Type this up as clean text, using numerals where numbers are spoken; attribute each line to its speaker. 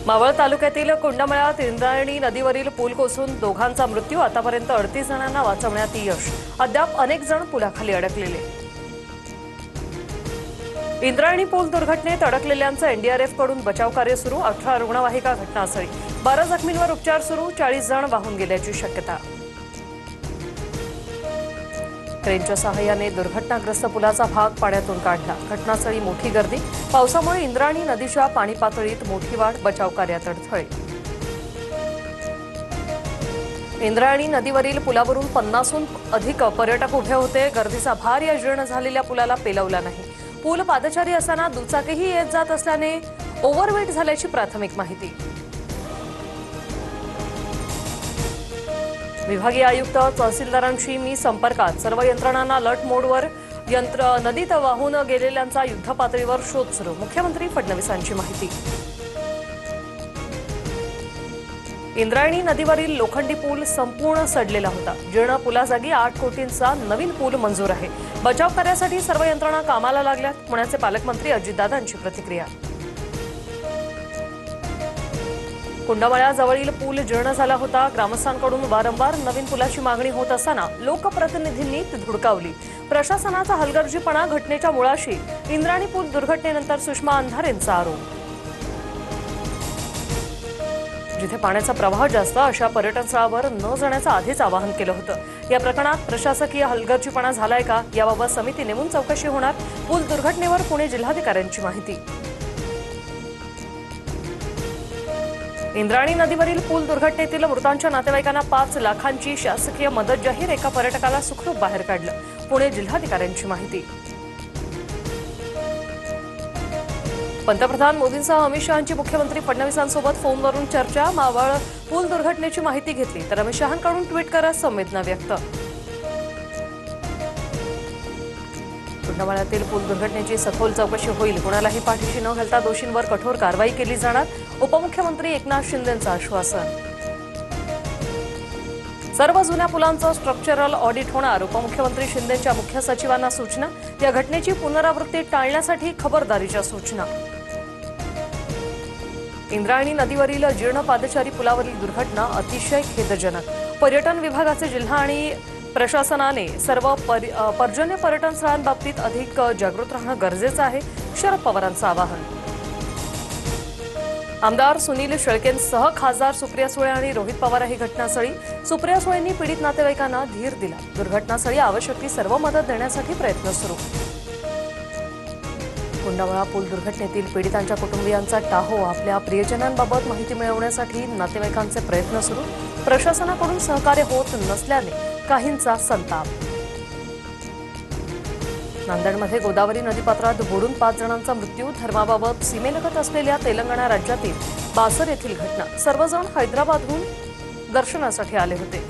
Speaker 1: मावळ तालुक्यातील कुंडमळ्यात इंद्रायणी नदीवरील पूल कोसळून दोघांचा मृत्यू। आतापर्यंत 38 जणांना वाचवण्यात यश। अद्याप अनेक जण पुलाखाली अडकलेले। इंद्रायणी पूल दुर्घटनेत अडकलेल्यांचं एनडीआरएफकडून बचाव कार्य सुरू। 18 रुग्णवाहिका घटनास्थळी, 12 जखमींवर उपचार सुरू। 40 जण वाहून गेल्याची शक्यता। क्रेनच्या सहाय्याने दुर्घटनाग्रस्त पुलाचा भाग पाण्यातून काढला। घटनास्थळी मोठी गर्दी। पावसामुळे इंद्रायणी नदीच्या पाणी पातळीत मोठी वाढ। बचाव कार्यात अडथळे। इंद्रायणी नदीवरील पुलावरून 50हून अधिक पर्यटक उभे होते। गर्दीचा भार या जीर्ण झालेल्या पुलाला पेलवला नाही। पूल पादचारी असताना दुचाकीही येत जात असल्याने ओव्हरवेट झाल्याची प्राथमिक माहिती। विभागीय आयुक्त तहसीलदारांशी मी संपर्कात। सर्व यंत्रणांना अलर्ट मोडवर। नदीत वाहून गेलेल्यांचा युद्धपातळीवर शोध सुरू। मुख्यमंत्री फडणवीसांची माहिती। इंद्रायणी नदीवरील लोखंडी पूल संपूर्ण सडलेला होता। जीर्ण पुलाजागी 8 कोटींचा नवीन पूल मंजूर आहे। बचाव कार्यासाठी सर्व यंत्रणा कामाला लागल्यात। पुण्याचे पालकमंत्री अजितदादांची प्रतिक्रिया। कुंडमळ्याजवळील पूल जीर्ण झाला होता। ग्रामस्थांकडून वारंवार नवीन पुलाची मागणी होत असताना लोकप्रतिनिधींनी ती धुडकावली। प्रशासनाचा हलगर्जीपणा घटनेच्या मुळाशी। इंद्रायणी पूल दुर्घटनेनंतर सुषमा अंधारेंचा आरोप। जिथे पाण्याचा प्रवाह जास्त अशा पर्यटन स्थळावर न जाण्याचं आधीच आवाहन केलं होतं। या प्रकरणात प्रशासकीय हलगर्जीपणा झालाय का याबाबत समिती नेमून चौकशी होणार। पूल दुर्घटनेवर पुणे जिल्हाधिकाऱ्यांची माहिती। इंद्रायणी नदीवरील पूल दुर्घटनेतील मृतांच्या नातेवाईकांना 5 लाखांची शासकीय मदत जाहीर। एका पर्यटकाला सुखरूप बाहेर काढलं। पुणे जिल्हाधिकाऱ्यांची माहिती। पंतप्रधान मोदींसह अमित शहांची मुख्यमंत्री फडणवीसांसोबत फोनवरून चर्चा। मावळ पूल दुर्घटनेची माहिती घेतली तर अमित शहांकडून ट्विट करत संवेदना व्यक्त। कुंडमळ्यातील पूल दुर्घटनेची सखोल चौकशी होईल। कुणालाही पाठीशी न घालता दोषींवर कठोर कारवाई केली जाणार। उपमुख्यमंत्री एकनाथ शिंदेंचं आश्वासन। सर्व जुन्या पुलांचं स्ट्रक्चरल ऑडिट होणार। उपमुख्यमंत्री शिंदेंच्या मुख्य सचिवांना सूचना। या घटनेची पुनरावृत्ती टाळण्यासाठी खबरदारीच्या सूचना। इंद्रायणी नदीवरील जीर्ण पादचारी पुलावरील दुर्घटना अतिशय खेदजनक। पर्यटन विभागाचे जिल्हा आणि प्रशासनाने सर्व पर्जन्य पर्यटन स्थळांबाबतीत अधिक जागृत राहणं गरजेचं आहे। शरद पवारांचं आवाहन। आमदार सुनील शेळकेंसह खासदार सुप्रिया सुळे आणि रोहित पवारही घटनास्थळी। सुप्रिया सुळेंनी पीडित नातेवाईकांना धीर दिला। दुर्घटनास्थळी आवश्यक ती सर्व मदत देण्यासाठी प्रयत्न सुरू। कुंडमळा पूल दुर्घटनेतील पीडितांच्या कुटुंबियांचा टाहो। आपल्या प्रियजनांबाबत माहिती मिळवण्यासाठी नातेवाईकांचे प्रयत्न सुरू। प्रशासनाकडून सहकार्य होत नसल्याने काहींचा संताप। नांदेडमध्ये गोदावरी नदीपात्रात बुडून 5 जणांचा मृत्यू। धर्माबाबत सीमेलगत असलेल्या तेलंगणा राज्यातील बासर येथील घटना। सर्वजण हैदराबादहून दर्शनासाठी आले होते।